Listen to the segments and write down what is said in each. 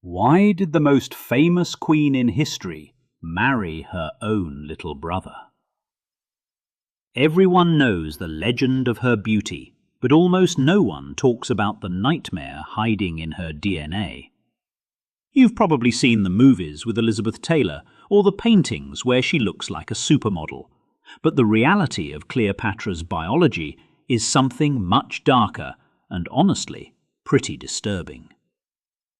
Why did the most famous queen in history marry her own little brother? Everyone knows the legend of her beauty, but almost no one talks about the nightmare hiding in her DNA. You've probably seen the movies with Elizabeth Taylor or the paintings where she looks like a supermodel, but the reality of Cleopatra's biology is something much darker and, honestly, pretty disturbing.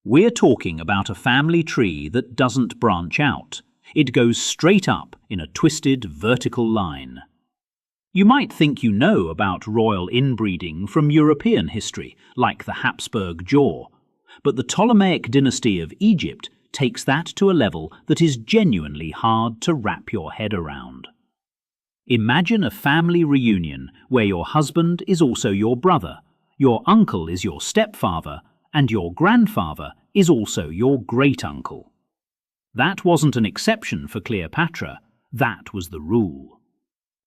We're talking about a family tree that doesn't branch out. It goes straight up in a twisted vertical line. You might think you know about royal inbreeding from European history, like the Habsburg jaw, but the Ptolemaic dynasty of Egypt takes that to a level that is genuinely hard to wrap your head around. Imagine a family reunion where your husband is also your brother, your uncle is your stepfather, and your grandfather is also your great-uncle. That wasn't an exception for Cleopatra, that was the rule.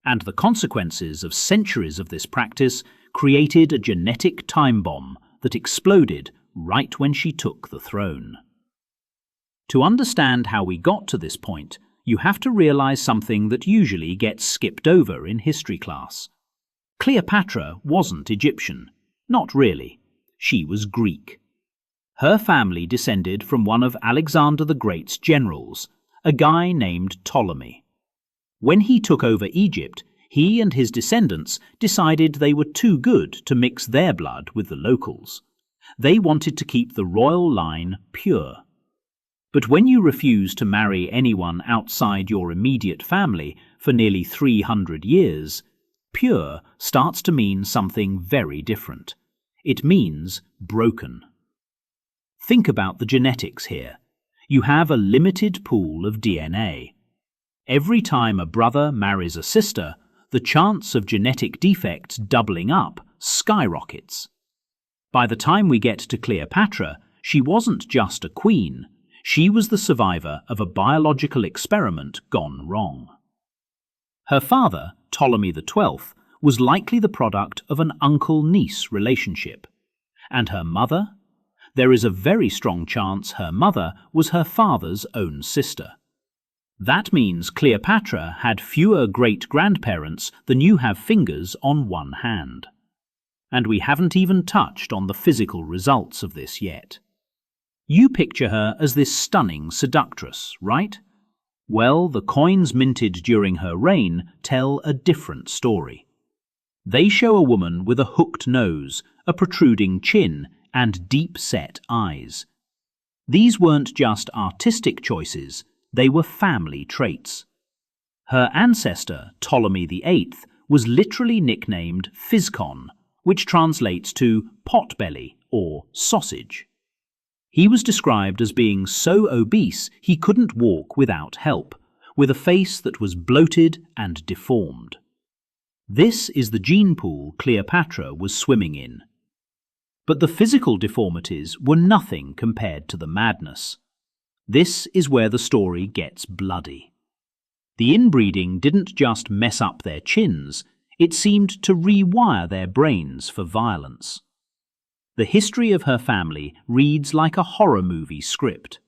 And the consequences of centuries of this practice created a genetic time bomb that exploded right when she took the throne. To understand how we got to this point, you have to realize something that usually gets skipped over in history class. Cleopatra wasn't Egyptian. Not really. She was Greek. Her family descended from one of Alexander the Great's generals, a guy named Ptolemy. When he took over Egypt, he and his descendants decided they were too good to mix their blood with the locals. They wanted to keep the royal line pure. But when you refuse to marry anyone outside your immediate family for nearly 300 years, pure starts to mean something very different. It means broken. Think about the genetics here. You have a limited pool of DNA. Every time a brother marries a sister, the chance of genetic defects doubling up skyrockets. By the time we get to Cleopatra, she wasn't just a queen. She was the survivor of a biological experiment gone wrong. Her father, Ptolemy XII, was likely the product of an uncle-niece relationship. And her mother? There is a very strong chance her mother was her father's own sister. That means Cleopatra had fewer great-grandparents than you have fingers on one hand. And we haven't even touched on the physical results of this yet. You picture her as this stunning seductress, right? Well, the coins minted during her reign tell a different story. They show a woman with a hooked nose, a protruding chin, and deep-set eyes. These weren't just artistic choices, they were family traits. Her ancestor, Ptolemy VIII, was literally nicknamed Physcon, which translates to potbelly or sausage. He was described as being so obese he couldn't walk without help, with a face that was bloated and deformed. This is the gene pool Cleopatra was swimming in. But the physical deformities were nothing compared to the madness. This is where the story gets bloody. The inbreeding didn't just mess up their chins, it seemed to rewire their brains for violence. The history of her family reads like a horror movie script.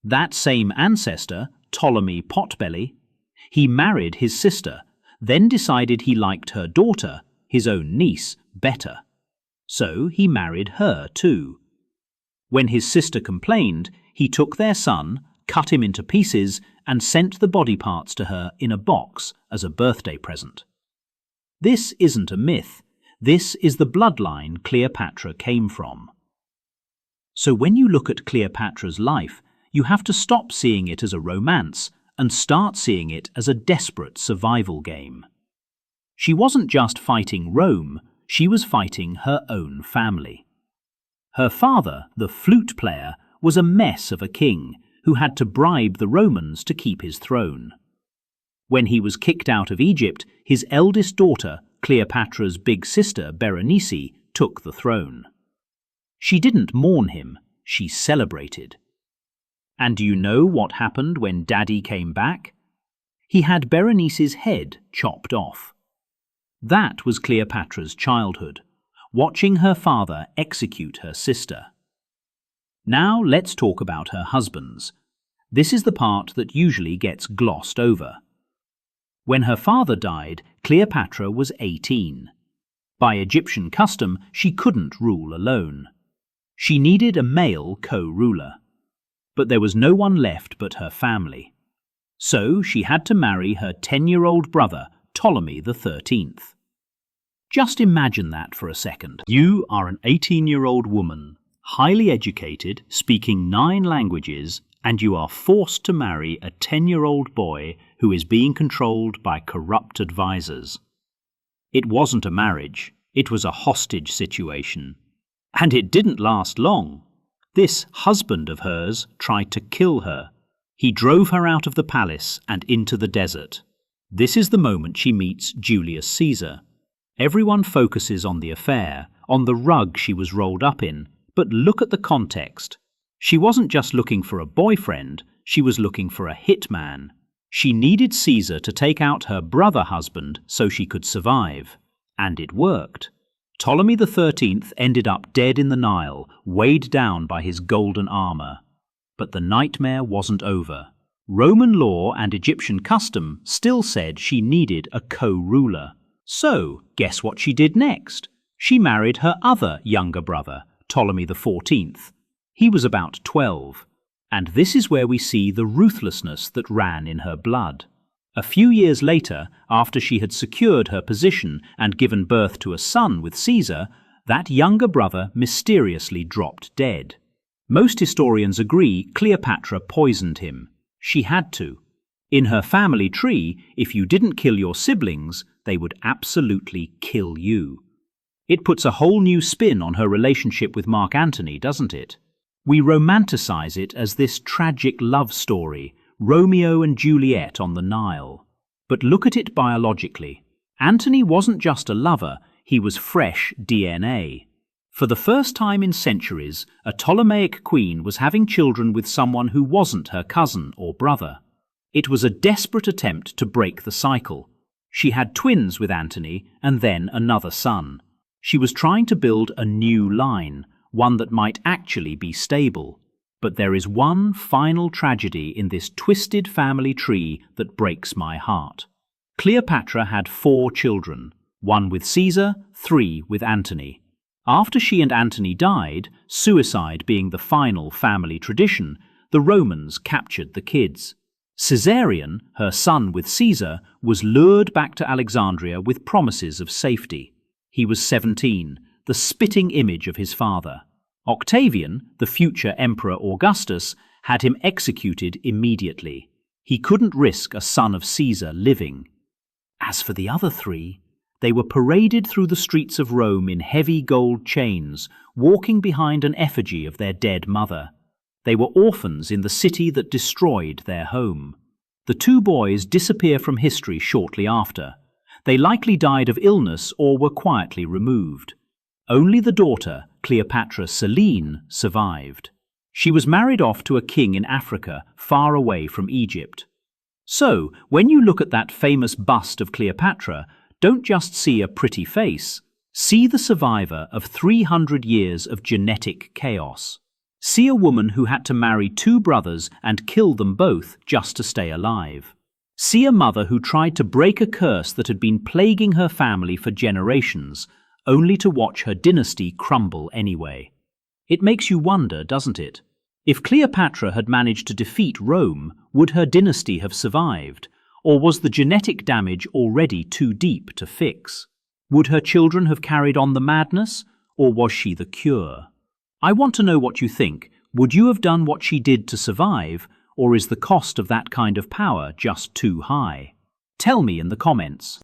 That same ancestor, Ptolemy Potbelly, he married his sister, then decided he liked her daughter, his own niece, better. So he married her too. When his sister complained, he took their son, cut him into pieces, and sent the body parts to her in a box as a birthday present. This isn't a myth. This is the bloodline Cleopatra came from. So when you look at Cleopatra's life, you have to stop seeing it as a romance and start seeing it as a desperate survival game. She wasn't just fighting Rome, she was fighting her own family. Her father, the flute player, was a mess of a king who had to bribe the Romans to keep his throne. When he was kicked out of Egypt, his eldest daughter, Cleopatra's big sister Berenice, took the throne. She didn't mourn him, she celebrated. And do you know what happened when Daddy came back? He had Berenice's head chopped off. That was Cleopatra's childhood, watching her father execute her sister. Now let's talk about her husbands. This is the part that usually gets glossed over. When her father died, Cleopatra was 18. By Egyptian custom, she couldn't rule alone. She needed a male co-ruler. But there was no one left but her family. So she had to marry her 10-year-old brother, Ptolemy XIII. Just imagine that for a second. You are an 18-year-old woman, highly educated, speaking 9 languages, and you are forced to marry a 10-year-old boy who is being controlled by corrupt advisors. It wasn't a marriage, it was a hostage situation. And it didn't last long. This husband of hers tried to kill her. He drove her out of the palace and into the desert. This is the moment she meets Julius Caesar. Everyone focuses on the affair, on the rug she was rolled up in, but look at the context. She wasn't just looking for a boyfriend, she was looking for a hitman. She needed Caesar to take out her brother husband so she could survive. And it worked. Ptolemy XIII ended up dead in the Nile, weighed down by his golden armor. But the nightmare wasn't over. Roman law and Egyptian custom still said she needed a co-ruler. So, guess what she did next? She married her other younger brother, Ptolemy XIV. He was about 12. And this is where we see the ruthlessness that ran in her blood. A few years later, after she had secured her position and given birth to a son with Caesar, that younger brother mysteriously dropped dead. Most historians agree Cleopatra poisoned him. She had to. In her family tree, if you didn't kill your siblings, they would absolutely kill you. It puts a whole new spin on her relationship with Mark Antony, doesn't it? We romanticize it as this tragic love story, Romeo and Juliet on the Nile. But look at it biologically. Antony wasn't just a lover, he was fresh DNA. For the first time in centuries, a Ptolemaic queen was having children with someone who wasn't her cousin or brother. It was a desperate attempt to break the cycle. She had twins with Antony and then another son. She was trying to build a new line, one that might actually be stable. But there is one final tragedy in this twisted family tree that breaks my heart. Cleopatra had 4 children, 1 with Caesar, 3 with Antony. After she and Antony died, suicide being the final family tradition, the Romans captured the kids. Caesarion, her son with Caesar, was lured back to Alexandria with promises of safety. He was 17, the spitting image of his father. Octavian, the future Emperor Augustus, had him executed immediately. He couldn't risk a son of Caesar living. As for the other 3, they were paraded through the streets of Rome in heavy gold chains, walking behind an effigy of their dead mother. They were orphans in the city that destroyed their home. The 2 boys disappear from history shortly after. They likely died of illness or were quietly removed. Only the daughter, Cleopatra Selene, survived. She was married off to a king in Africa, far away from Egypt. So, when you look at that famous bust of Cleopatra, don't just see a pretty face. See the survivor of 300 years of genetic chaos. See a woman who had to marry 2 brothers and kill them both just to stay alive. See a mother who tried to break a curse that had been plaguing her family for generations, only to watch her dynasty crumble anyway. It makes you wonder, doesn't it? If Cleopatra had managed to defeat Rome, would her dynasty have survived? Or was the genetic damage already too deep to fix? Would her children have carried on the madness, or was she the cure? I want to know what you think. Would you have done what she did to survive, or is the cost of that kind of power just too high? Tell me in the comments.